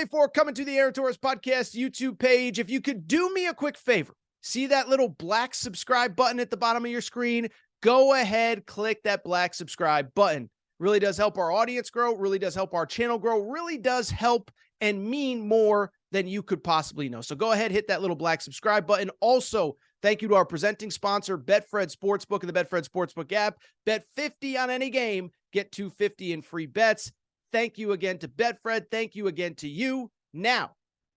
2024 coming to the Aaron Torres Podcast YouTube page. If you could do me a quick favor, see that little black subscribe button at the bottom of your screen? Go ahead, click that black subscribe button. Really does help our audience grow, really does help our channel grow, really does help and mean more than you could possibly know. So go ahead, hit that little black subscribe button. Also, thank you to our presenting sponsor, Betfred Sportsbook and the Betfred Sportsbook app. Bet 50 on any game, get $250 in free bets. Thank you again to Betfred. Thank you again to you. Now,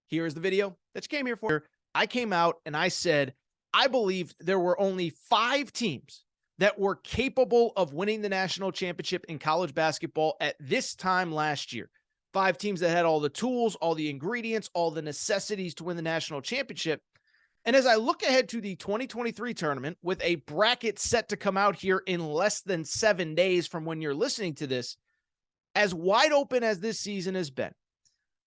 here's the video that you came here for. I came out and I said, I believed there were only 5 teams that were capable of winning the national championship in college basketball at this time last year. 5 teams that had all the tools, all the ingredients, all the necessities to win the national championship. And as I look ahead to the 2023 tournament with a bracket set to come out here in less than 7 days from when you're listening to this, as wide open as this season has been,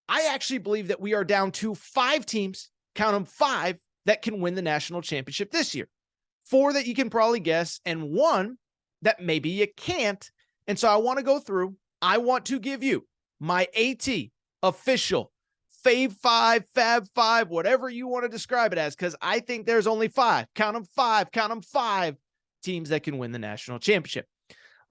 I actually believe that we are down to 5 teams, count them 5, that can win the national championship this year. 4 that you can probably guess, and 1 that maybe you can't. And so I want to go through. I want to give you my AT official Fave 5, Fab 5, whatever you want to describe it as, because I think there's only 5. Count them 5 teams that can win the national championship.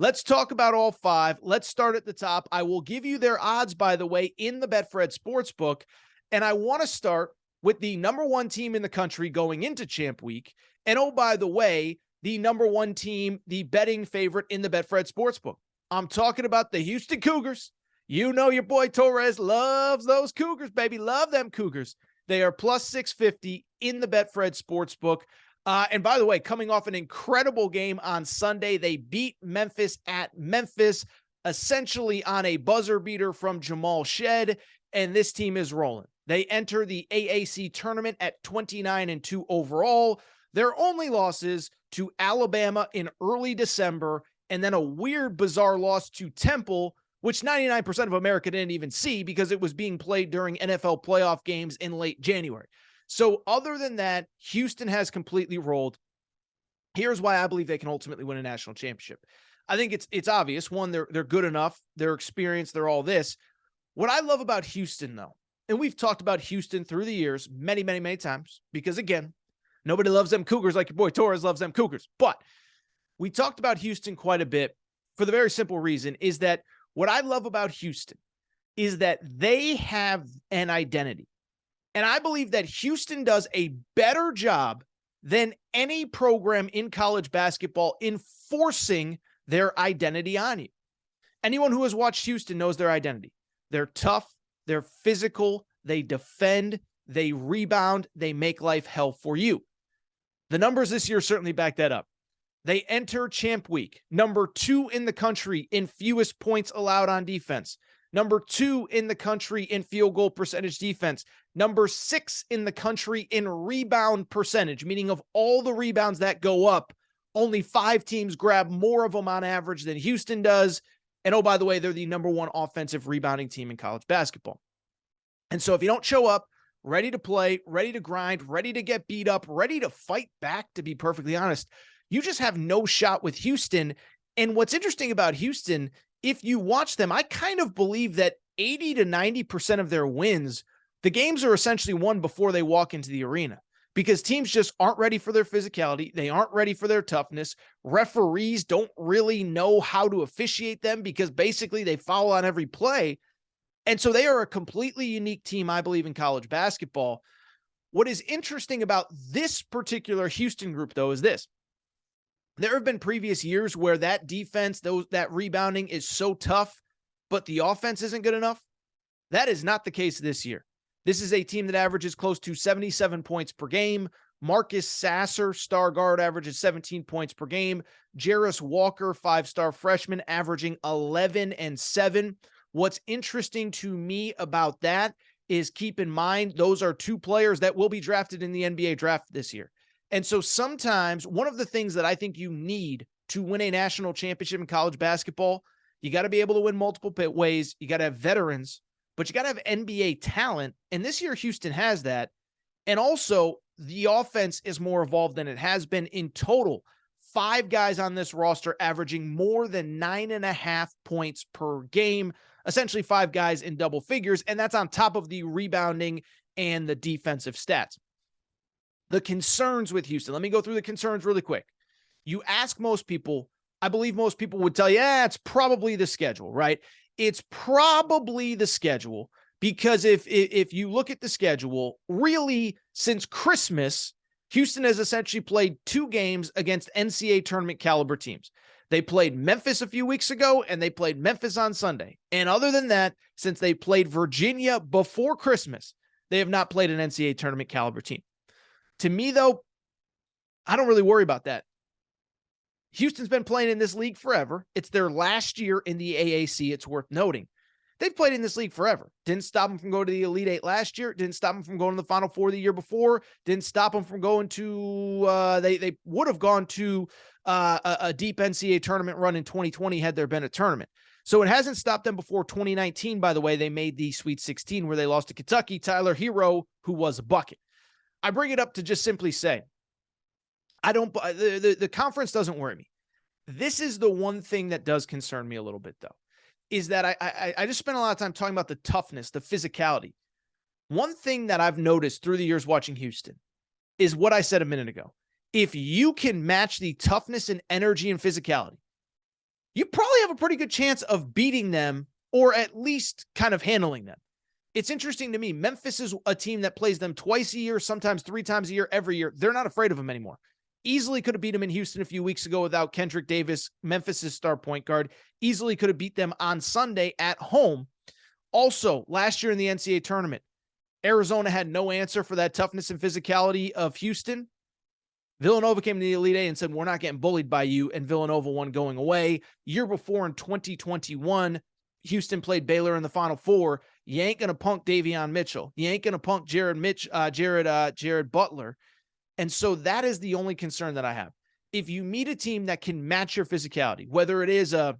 Let's talk about all 5. Let's start at the top. I will give you their odds, by the way, in the Betfred Sportsbook. And I want to start with the number 1 team in the country going into Champ Week. And oh, by the way, the number 1 team, the betting favorite in the Betfred Sportsbook. I'm talking about the Houston Cougars. You know your boy Torres loves those Cougars, baby. Love them Cougars. They are plus 650 in the Betfred Sportsbook. And by the way, coming off an incredible game on Sunday, they beat Memphis at Memphis, essentially on a buzzer beater from Jamal Shed, and this team is rolling. They enter the AAC tournament at 29-2 overall. Their only losses to Alabama in early December, and then a weird, bizarre loss to Temple, which 99% of America didn't even see because it was being played during NFL playoff games in late January. So other than that, Houston has completely rolled. Here's why I believe they can ultimately win a national championship. I think it's obvious. One, they're good enough. They're experienced. They're all this. What I love about Houston, though, and we've talked about Houston through the years many, many, many times, because, again, nobody loves them Cougars like your boy Torres loves them Cougars. But we talked about Houston quite a bit for the very simple reason is that what I love about Houston is that they have an identity. And I believe that Houston does a better job than any program in college basketball enforcing their identity on you. Anyone who has watched Houston knows their identity. They're tough, they're physical, they defend, they rebound, they make life hell for you. The numbers this year certainly back that up. They enter Champ Week, number 2 in the country in fewest points allowed on defense. Number 2 in the country in field goal percentage defense. Number 6 in the country in rebound percentage, meaning of all the rebounds that go up, only 5 teams grab more of them on average than Houston does. And oh, by the way, they're the number 1 offensive rebounding team in college basketball. And so if you don't show up ready to play, ready to grind, ready to get beat up, ready to fight back, to be perfectly honest, you just have no shot with Houston. And what's interesting about Houston, if you watch them, I kind of believe that 80 to 90% of their wins, the games are essentially won before they walk into the arena because teams just aren't ready for their physicality. They aren't ready for their toughness. Referees don't really know how to officiate them because basically they foul on every play. And so they are a completely unique team, I believe, in college basketball. What is interesting about this particular Houston group, though, is this. There have been previous years where that defense, that rebounding is so tough, but the offense isn't good enough. That is not the case this year. This is a team that averages close to 77 points per game. Marcus Sasser, star guard, averages 17 points per game. Jarris Walker, 5-star freshman, averaging 11 and 7. What's interesting to me about that is, keep in mind, those are 2 players that will be drafted in the NBA draft this year. And so sometimes one of the things that I think you need to win a national championship in college basketball, you got to be able to win multiple ways. You got to have veterans, but you got to have NBA talent. And this year, Houston has that. And also, the offense is more evolved than it has been. In total, 5 guys on this roster averaging more than 9.5 points per game. essentially 5 guys in double figures, and that's on top of the rebounding and the defensive stats. The concerns with Houston, let me go through the concerns really quick. You ask most people, I believe most people would tell you, it's probably the schedule, right? It's probably the schedule, because if you look at the schedule, really since Christmas, Houston has essentially played 2 games against NCAA tournament caliber teams. They played Memphis a few weeks ago, and they played Memphis on Sunday. And other than that, since they played Virginia before Christmas, they have not played an NCAA tournament caliber team. To me, though, I don't really worry about that. Houston's been playing in this league forever. It's their last year in the AAC. It's worth noting. They've played in this league forever. Didn't stop them from going to the Elite Eight last year. Didn't stop them from going to the Final Four the year before. Didn't stop them from going to, they would have gone to a deep NCAA tournament run in 2020 had there been a tournament. So it hasn't stopped them before 2019, by the way. They made the Sweet 16 where they lost to Kentucky, Tyler Hero, who was a bucket. I bring it up to just simply say, the conference doesn't worry me. This is the one thing that does concern me a little bit, though, is that I just spent a lot of time talking about the toughness, the physicality. One thing that I've noticed through the years watching Houston is what I said a minute ago. If you can match the toughness and energy and physicality, you probably have a pretty good chance of beating them, or at least kind of handling them. It's interesting to me. Memphis is a team that plays them twice a year, sometimes 3 times a year, every year. They're not afraid of them anymore. Easily could have beat them in Houston a few weeks ago without Kendrick Davis, Memphis's star point guard. Easily could have beat them on Sunday at home. Also, last year in the NCAA tournament, Arizona had no answer for that toughness and physicality of Houston. Villanova came to the Elite Eight and said, we're not getting bullied by you, and Villanova won going away. Year before in 2021, Houston played Baylor in the Final Four. You ain't going to punk Davion Mitchell. You ain't going to punk Jared Butler. And so that is the only concern that I have. If you meet a team that can match your physicality, whether it is a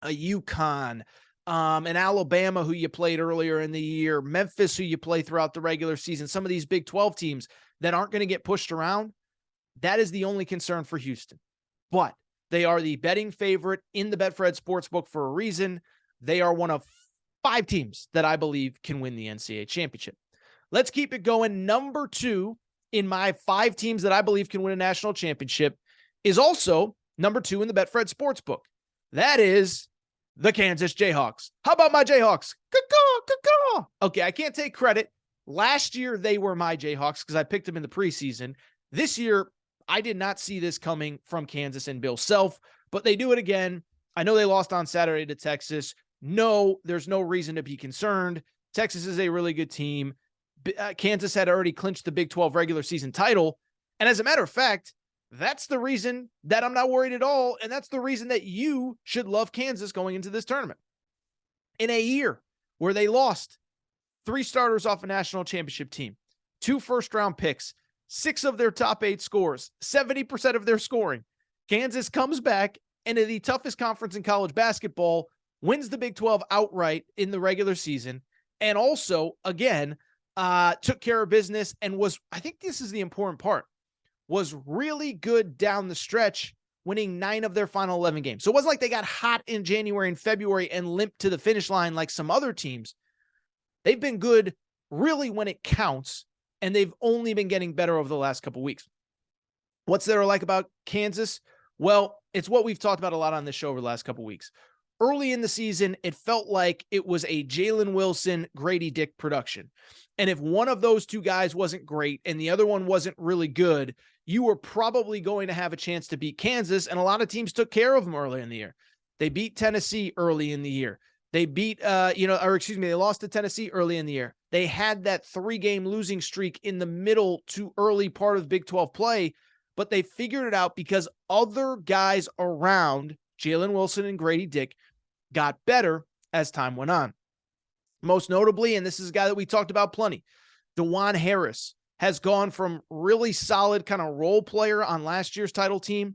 UConn, an Alabama who you played earlier in the year, Memphis who you play throughout the regular season, some of these Big 12 teams that aren't going to get pushed around, that is the only concern for Houston. But they are the betting favorite in the Betfred Sportsbook for a reason. They are one of 5 teams that I believe can win the NCAA championship. Let's keep it going. Number 2 in my 5 teams that I believe can win a national championship is also number 2 in the Betfred Sportsbook. That is the Kansas Jayhawks. How about my Jayhawks? Caw-caw. Okay, I can't take credit. Last year, they were my Jayhawks because I picked them in the preseason. This year, I did not see this coming from Kansas and Bill Self, but they do it again. I know they lost on Saturday to Texas. No, there's no reason to be concerned. Texas is a really good team. Kansas had already clinched the Big 12 regular season title. And as a matter of fact, that's the reason that I'm not worried at all. And that's the reason that you should love Kansas going into this tournament. In a year where they lost 3 starters off a national championship team, 2 first-round picks, 6 of their top 8 scores, 70% of their scoring, Kansas comes back and in the toughest conference in college basketball, wins the Big 12 outright in the regular season, and also, again, took care of business and was, I think this is the important part, was really good down the stretch, winning 9 of their final 11 games. So it wasn't like they got hot in January and February and limped to the finish line like some other teams. They've been good really when it counts, and they've only been getting better over the last couple of weeks. What's there like about Kansas? Well, it's what we've talked about a lot on this show over the last couple of weeks. Early in the season, it felt like it was a Jalen Wilson, Grady Dick production. And if one of those 2 guys wasn't great and the other one wasn't really good, you were probably going to have a chance to beat Kansas. And a lot of teams took care of them early in the year. They beat Tennessee early in the year. They beat, they lost to Tennessee early in the year. They had that 3-game losing streak in the middle to early part of Big 12 play, but they figured it out because other guys around Jalen Wilson and Grady Dick got better as time went on. Most notably, and this is a guy that we talked about plenty, DeJuan Harris has gone from really solid kind of role player on last year's title team.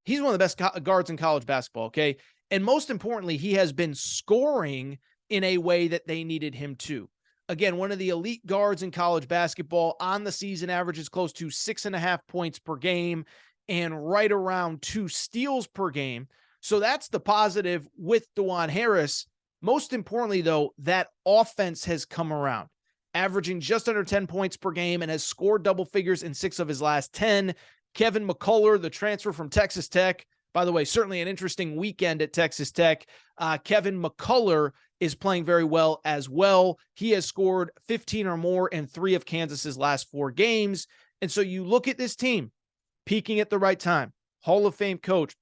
He's one of the best guards in college basketball, okay? And most importantly, he has been scoring in a way that they needed him to. Again, one of the elite guards in college basketball, on the season averages close to 6.5 points per game and right around 2 steals per game. So that's the positive with DeJuan Harris. Most importantly, though, that offense has come around, averaging just under 10 points per game and has scored double figures in 6 of his last 10. Kevin McCullough, the transfer from Texas Tech, by the way, certainly an interesting weekend at Texas Tech. Kevin McCullough is playing very well as well. He has scored 15 or more in 3 of Kansas's last 4 games. And so you look at this team peaking at the right time, Hall of Fame coach,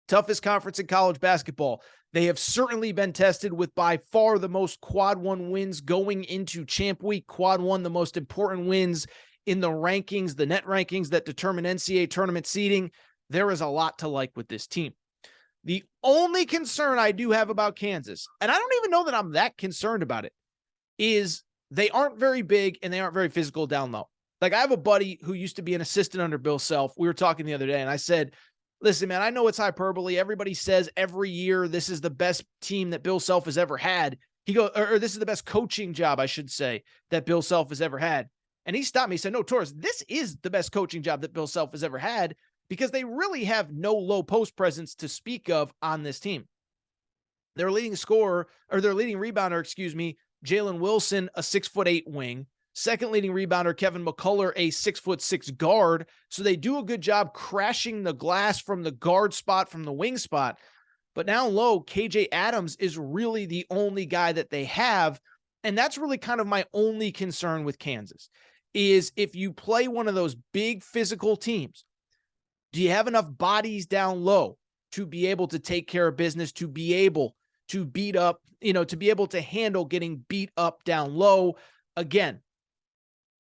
toughest conference in college basketball. They have certainly been tested with by far the most quad 1 wins going into champ week. Quad 1, the most important wins in the rankings, the net rankings that determine NCAA tournament seeding. There is a lot to like with this team. The only concern I do have about Kansas, and I don't even know that I'm that concerned about it, is they aren't very big and they aren't very physical down low. Like, I have a buddy who used to be an assistant under Bill Self. We were talking the other day, and I said, listen, man, I know it's hyperbole. Everybody says every year this is the best team that Bill Self has ever had. He goes, or this is the best coaching job, I should say, that Bill Self has ever had. And he stopped me. He said, no, Torres, this is the best coaching job that Bill Self has ever had, because they really have no low post presence to speak of on this team. Their leading scorer, or their leading rebounder, Jalen Wilson, a 6'8" wing. Second leading rebounder, Kevin McCullough, a 6'6" guard. So they do a good job crashing the glass from the guard spot, from the wing spot. But now low, KJ Adams is really the only guy that they have. And that's really kind of my only concern with Kansas, is if you play one of those big physical teams, do you have enough bodies down low to be able to take care of business, to be able to beat up, to be able to handle getting beat up down low? Again,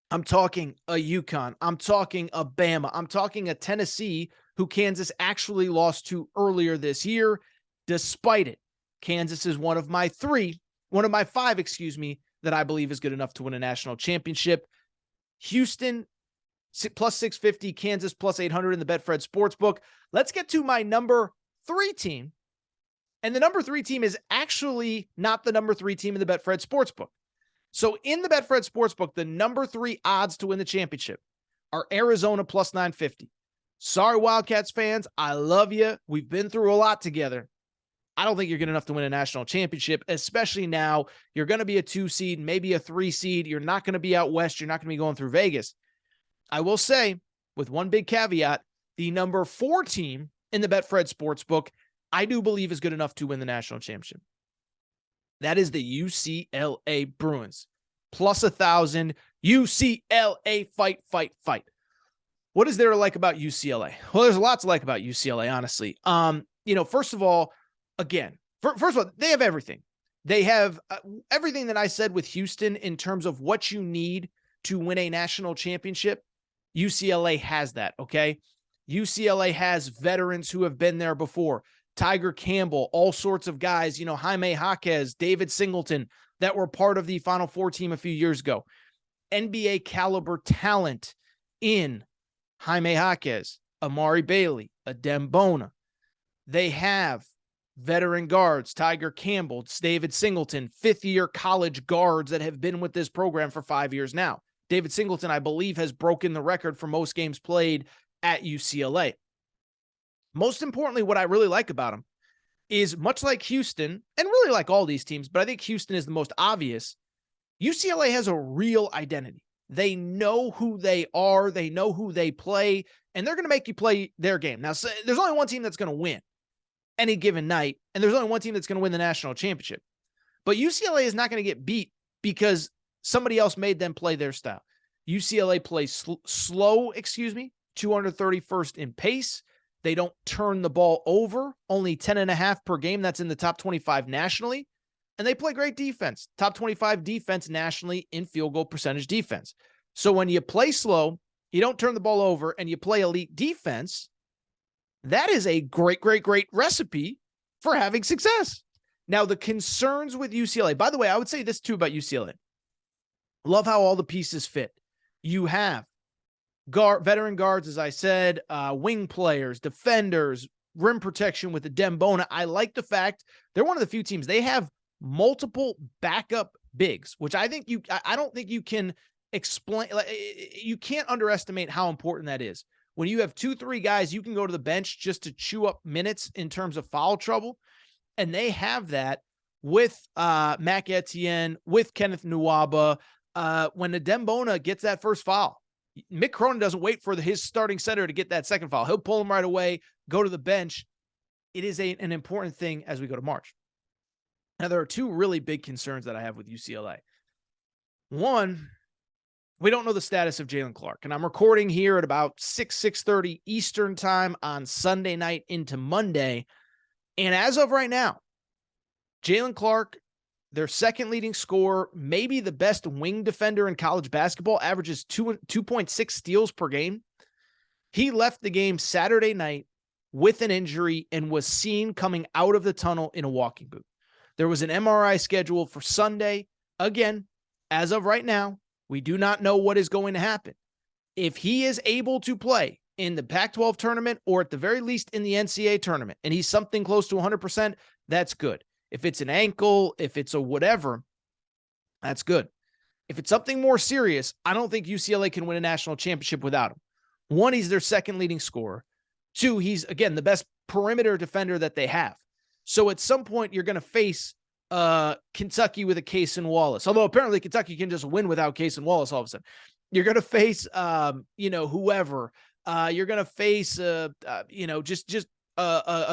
I'm talking a UConn. I'm talking a Bama. I'm talking a Tennessee, who Kansas actually lost to earlier this year. Despite it, Kansas is one of my 5, that I believe is good enough to win a national championship. Houston, plus 650, Kansas plus 800 in the Betfred Sportsbook. Let's get to my number 3 team. And the number 3 team is actually not the number 3 team in the Betfred Sportsbook. So in the Betfred Sportsbook, the number 3 odds to win the championship are Arizona plus 950. Sorry, Wildcats fans. I love you. We've been through a lot together. I don't think you're good enough to win a national championship, especially now. You're going to be a 2 seed, maybe a 3 seed. You're not going to be out west. You're not going to be going through Vegas. I will say, with one big caveat, the number 4 team in the Betfred Sportsbook, I do believe is good enough to win the national championship. That is the UCLA Bruins. Plus 1,000. UCLA, fight. What is there to like about UCLA? Well, there's a lot to like about UCLA, honestly. First of all, they have everything. They have everything that I said with Houston in terms of what you need to win a national championship. UCLA has that, okay? UCLA has veterans who have been there before. Tiger Campbell, all sorts of guys, Jaime Jaquez, David Singleton, that were part of the Final Four team a few years ago. NBA caliber talent in Jaime Jaquez, Amari Bailey, Adem Bona. They have veteran guards, Tiger Campbell, David Singleton, 5th-year college guards that have been with this program for 5 years now. David Singleton, I believe, has broken the record for most games played at UCLA. Most importantly, what I really like about him is, much like Houston, and really like all these teams, but I think Houston is the most obvious, UCLA has a real identity. They know who they are, they know who they play, and they're going to make you play their game. Now, so there's only one team that's going to win any given night, and there's only one team that's going to win the national championship. But UCLA is not going to get beat because somebody else made them play their style. UCLA plays slow, 231st in pace. They don't turn the ball over, only 10.5 per game. That's in the top 25 nationally. And they play great defense, top 25 defense nationally in field goal percentage defense. So when you play slow, you don't turn the ball over, and you play elite defense, that is a great recipe for having success. Now, the concerns with UCLA, by the way, I would say this too about UCLA. Love how all the pieces fit. You have veteran guards, as I said, wing players, defenders, rim protection with the Adem Bona. I like the fact they're one of the few teams. They have multiple backup bigs, which I don't think you can explain. You can't underestimate how important that is. When you have 2-3 guys, you can go to the bench just to chew up minutes in terms of foul trouble. And they have that with Mac Etienne, with Kenneth Nwaba. When Adembona gets that first foul, Mick Cronin doesn't wait for his starting center to get that second foul. He'll pull him right away, go to the bench. It is an important thing as we go to March. Now, there are two really big concerns that I have with UCLA. One, we don't know the status of Jaylen Clark, and I'm recording here at about 6:30 Eastern time on Sunday night into Monday. And as of right now, Jaylen Clark, their second leading scorer, maybe the best wing defender in college basketball, averages 2.6 steals per game. He left the game Saturday night with an injury and was seen coming out of the tunnel in a walking boot. There was an MRI scheduled for Sunday. Again, as of right now, we do not know what is going to happen. If he is able to play in the Pac-12 tournament or at the very least in the NCAA tournament, and he's something close to 100%, that's good. If it's an ankle, if it's a whatever, that's good. If it's something more serious, I don't think UCLA can win a national championship without him. One, he's their second leading scorer. Two, he's, again, the best perimeter defender that they have. So at some point, you're going to face Kentucky with a Cason Wallace. Although apparently Kentucky can just win without Cason Wallace all of a sudden. You're going to face, whoever. You're going to face, a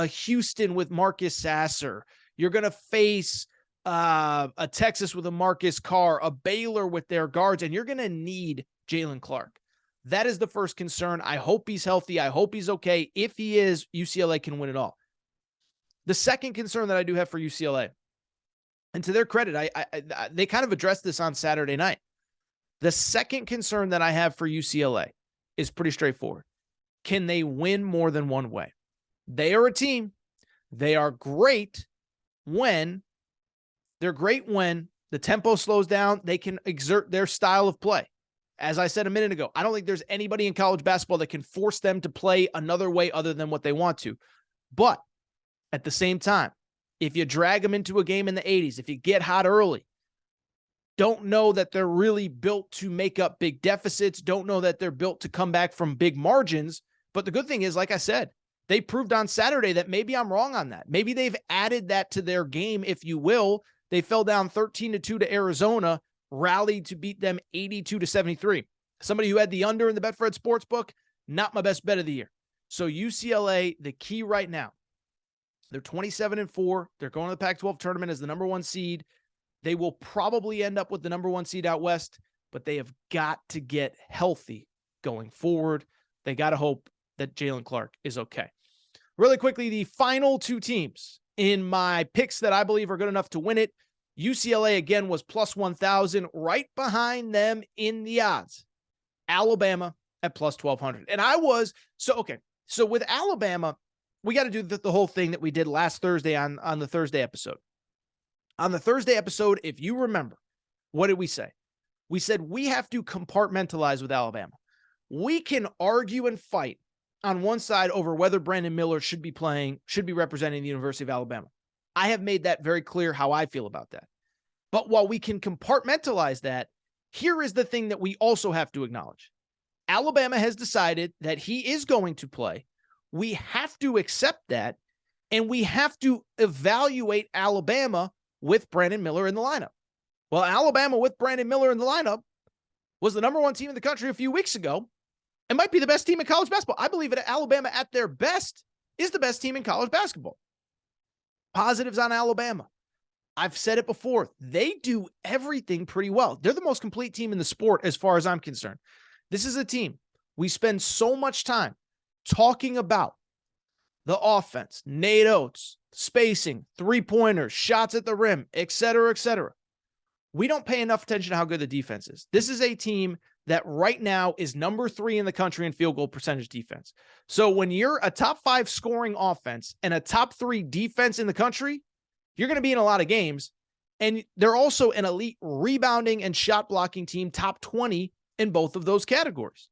Houston with Marcus Sasser. You're going to face a Texas with a Marcus Carr, a Baylor with their guards, and you're going to need Jaylen Clark. That is the first concern. I hope he's healthy. I hope he's okay. If he is, UCLA can win it all. The second concern that I do have for UCLA, and to their credit, they kind of addressed this on Saturday night. The second concern that I have for UCLA is pretty straightforward. Can they win more than one way? They are a team. They are great when the tempo slows down. They can exert their style of play. As I said a minute ago, I don't think there's anybody in college basketball that can force them to play another way other than what they want to. But at the same time, if you drag them into a game in the 80s, if you get hot early, don't know that they're really built to make up big deficits, don't know that they're built to come back from big margins. But the good thing is, like I said, they proved on Saturday that maybe I'm wrong on that. Maybe they've added that to their game, if you will. They fell down 13-2 to Arizona, rallied to beat them 82-73. Somebody who had the under in the Betfred Sportsbook, not my best bet of the year. So UCLA, the key right now, they're 27-4. They're going to the Pac-12 tournament as the number one seed. They will probably end up with the number one seed out west, but they have got to get healthy going forward. They got to hope that Jaylen Clark is okay. Really quickly, the final two teams in my picks that I believe are good enough to win it. UCLA, again, was plus 1,000. Right behind them in the odds, Alabama at plus 1,200. And I was, so with Alabama, we got to do the whole thing that we did last Thursday on the Thursday episode. On the Thursday episode, if you remember, what did we say? We said we have to compartmentalize with Alabama. We can argue and fight on one side over whether Brandon Miller should be representing the University of Alabama. I have made that very clear how I feel about that. But while we can compartmentalize that, here is the thing that we also have to acknowledge. Alabama has decided that he is going to play. We have to accept that, and we have to evaluate Alabama with Brandon Miller in the lineup. Well, Alabama with Brandon Miller in the lineup was the number one team in the country a few weeks ago and might be the best team in college basketball. I believe that Alabama at their best is the best team in college basketball. Positives on Alabama. I've said it before. They do everything pretty well. They're the most complete team in the sport as far as I'm concerned. This is a team we spend so much time talking about the offense, Nate Oates, spacing, three-pointers, shots at the rim, et cetera, et cetera. We don't pay enough attention to how good the defense is. This is a team that right now is number 3 in the country in field goal percentage defense. So when you're a top 5 scoring offense and a top 3 defense in the country, you're going to be in a lot of games. And they're also an elite rebounding and shot blocking team, top 20 in both of those categories.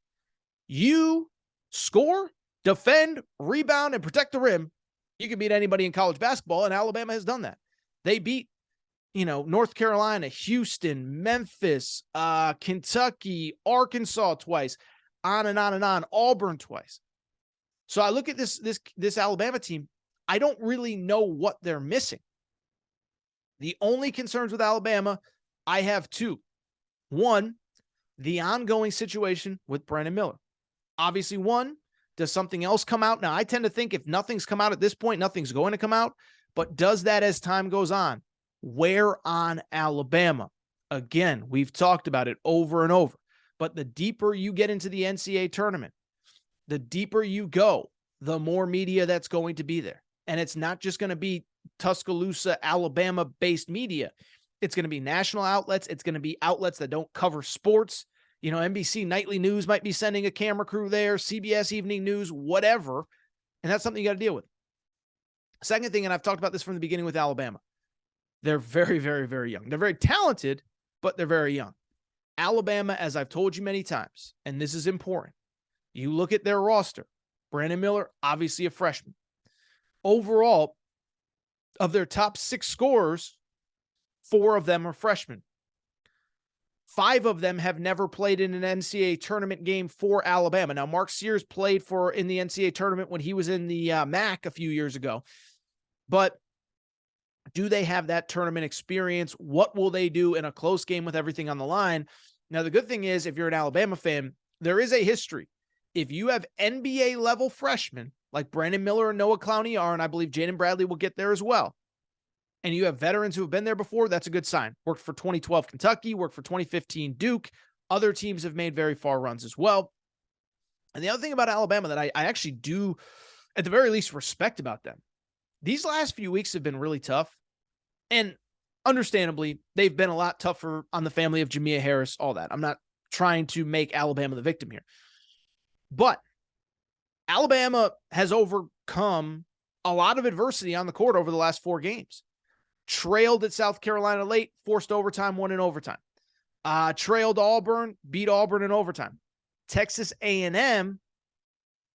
You score, defend, rebound, and protect the rim, you can beat anybody in college basketball, and Alabama has done that. They beat, North Carolina, Houston, Memphis, Kentucky, Arkansas twice, on and on and on, Auburn twice. So I look at this Alabama team, I don't really know what they're missing. The only concerns with Alabama, I have two. One, the ongoing situation with Brandon Miller. Obviously, one, does something else come out? Now, I tend to think if nothing's come out at this point, nothing's going to come out. But does that as time goes on? Wear on Alabama? Again, we've talked about it over and over. But the deeper you get into the NCAA tournament, the deeper you go, the more media that's going to be there. And it's not just going to be Tuscaloosa, Alabama-based media. It's going to be national outlets. It's going to be outlets that don't cover sports. You know, NBC Nightly News might be sending a camera crew there, CBS Evening News, whatever. And that's something you got to deal with. Second thing, and I've talked about this from the beginning with Alabama, they're very, very, very young. They're very talented, but they're very young. Alabama, as I've told you many times, and this is important, you look at their roster. Brandon Miller, obviously a freshman. Overall, of their top 6 scorers, 4 of them are freshmen. 5 of them have never played in an NCAA tournament game for Alabama. Now, Mark Sears played in the NCAA tournament when he was in the MAC a few years ago. But do they have that tournament experience? What will they do in a close game with everything on the line? Now, the good thing is, if you're an Alabama fan, there is a history. If you have NBA-level freshmen, like Brandon Miller and Noah Clowney are, and I believe Jaden Bradley will get there as well, and you have veterans who have been there before, that's a good sign. Worked for 2012 Kentucky, worked for 2015 Duke. Other teams have made very far runs as well. And the other thing about Alabama that I actually do, at the very least, respect about them, these last few weeks have been really tough. And understandably, they've been a lot tougher on the family of Jamia Harris, all that. I'm not trying to make Alabama the victim here. But Alabama has overcome a lot of adversity on the court over the last 4 games. Trailed at South Carolina late, forced overtime, won in overtime. Trailed Auburn, beat Auburn in overtime. Texas A&M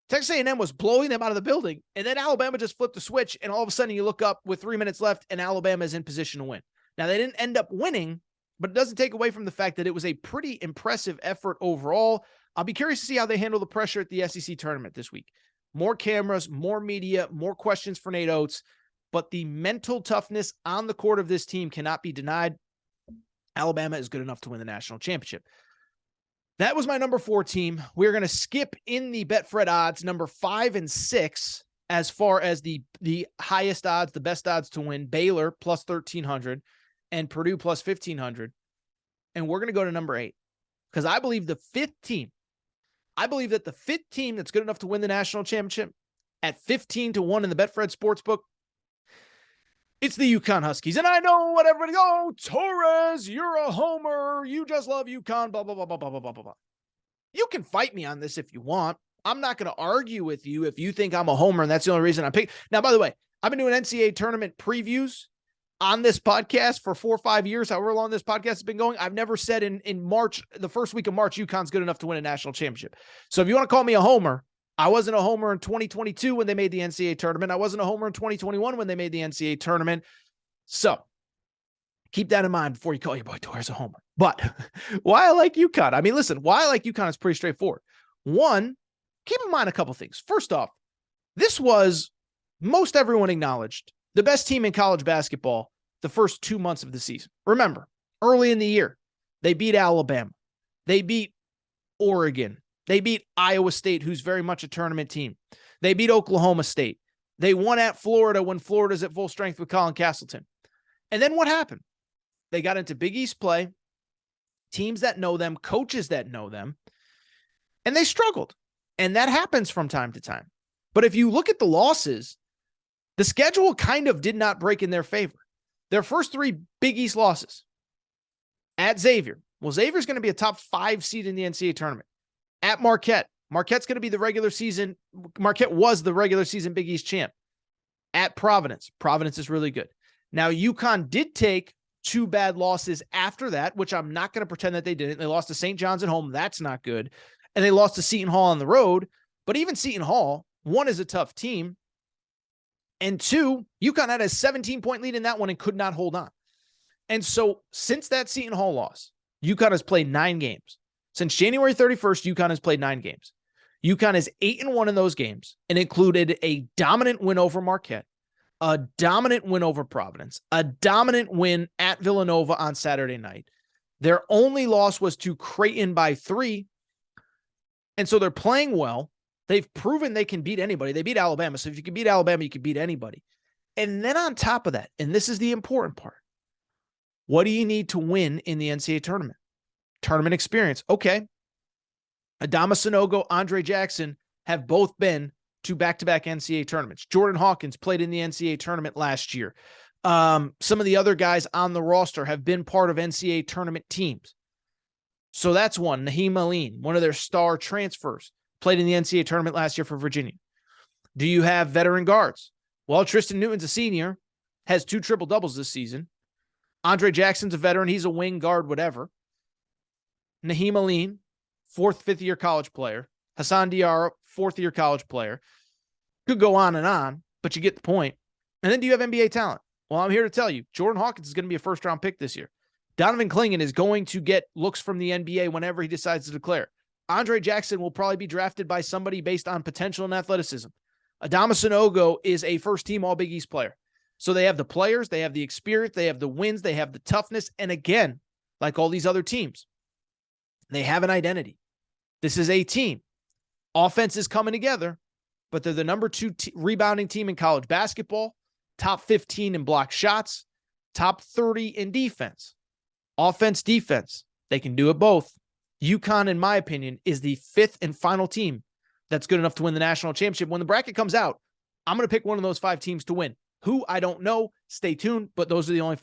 was blowing them out of the building, and then Alabama just flipped the switch, and all of a sudden you look up with 3 minutes left, and Alabama is in position to win. Now, they didn't end up winning, but it doesn't take away from the fact that it was a pretty impressive effort overall. I'll be curious to see how they handle the pressure at the SEC tournament this week. More cameras, more media, more questions for Nate Oates. But the mental toughness on the court of this team cannot be denied. Alabama is good enough to win the national championship. That was my number 4 team. We're going to skip in the Betfred odds, number 5 and 6, as far as the highest odds, the best odds to win. Baylor plus 1,300 and Purdue plus 1,500. And we're going to go to number 8 because I believe the 5th team, I believe that the 5th team that's good enough to win the national championship at 15-1 in the Betfred Sportsbook, it's the UConn Huskies. And I know what everybody, oh, Torres, you're a homer. You just love UConn, blah, blah, blah, blah, blah, blah, blah, blah. You can fight me on this if you want. I'm not going to argue with you if you think I'm a homer and that's the only reason I picked. Now, by the way, I've been doing NCAA tournament previews on this podcast for 4 or 5 years, however long this podcast has been going. I've never said in March, the first week of March, UConn's good enough to win a national championship. So if you want to call me a homer, I wasn't a homer in 2022 when they made the NCAA tournament. I wasn't a homer in 2021 when they made the NCAA tournament. So keep that in mind before you call your boy Torres a homer. But why I like UConn? I mean, listen, why I like UConn is pretty straightforward. One, keep in mind a couple things. First off, this was, most everyone acknowledged, the best team in college basketball the first 2 months of the season. Remember, early in the year, they beat Alabama. They beat Oregon. They beat Iowa State, who's very much a tournament team. They beat Oklahoma State. They won at Florida when Florida's at full strength with Colin Castleton. And then what happened? They got into Big East play, teams that know them, coaches that know them, and they struggled. And that happens from time to time. But if you look at the losses, the schedule kind of did not break in their favor. Their first 3 Big East losses at Xavier. Well, Xavier's going to be a top 5 seed in the NCAA tournament. At Marquette. Marquette's going to be the regular season. Marquette was the regular season Big East champ. At Providence. Providence is really good. Now, UConn did take 2 bad losses after that, which I'm not going to pretend that they didn't. They lost to St. John's at home. That's not good. And they lost to Seton Hall on the road. But even Seton Hall, 1, is a tough team. And 2, UConn had a 17-point lead in that one and could not hold on. And so since that Seton Hall loss, UConn has played 9 games. Since January 31st, UConn has played 9 games. UConn is 8-1 in those games and included a dominant win over Marquette, a dominant win over Providence, a dominant win at Villanova on Saturday night. Their only loss was to Creighton by 3. And so they're playing well. They've proven they can beat anybody. They beat Alabama. So if you can beat Alabama, you can beat anybody. And then on top of that, and this is the important part, what do you need to win in the NCAA tournament? Tournament experience. Okay. Adama Sanogo, Andre Jackson have both been to back-to-back NCAA tournaments. Jordan Hawkins played in the NCAA tournament last year. Some of the other guys on the roster have been part of NCAA tournament teams. So that's one. Naheem Aline, one of their star transfers, played in the NCAA tournament last year for Virginia. Do you have veteran guards? Well, Tristan Newton's a senior, has 2 triple-doubles this season. Andre Jackson's a veteran. He's a wing guard, whatever. Naheem Aline, 4th, 5th-year college player. Hassan Diarra, 4th-year college player. Could go on, but you get the point. And then do you have NBA talent? Well, I'm here to tell you, Jordan Hawkins is going to be a first-round pick this year. Donovan Clingan is going to get looks from the NBA whenever he decides to declare. Andre Jackson will probably be drafted by somebody based on potential and athleticism. Adama Sanogo is a first-team All-Big East player. So they have the players, they have the experience, they have the wins, they have the toughness, and again, like all these other teams, they have an identity. This is a team. Offense is coming together, but they're the number 2 rebounding team in college basketball, top 15 in block shots, top 30 in defense. Offense, defense, they can do it both. UConn, in my opinion, is the 5th and final team that's good enough to win the national championship. When the bracket comes out, I'm going to pick one of those 5 teams to win. Who, I don't know. Stay tuned, but those are the only 5.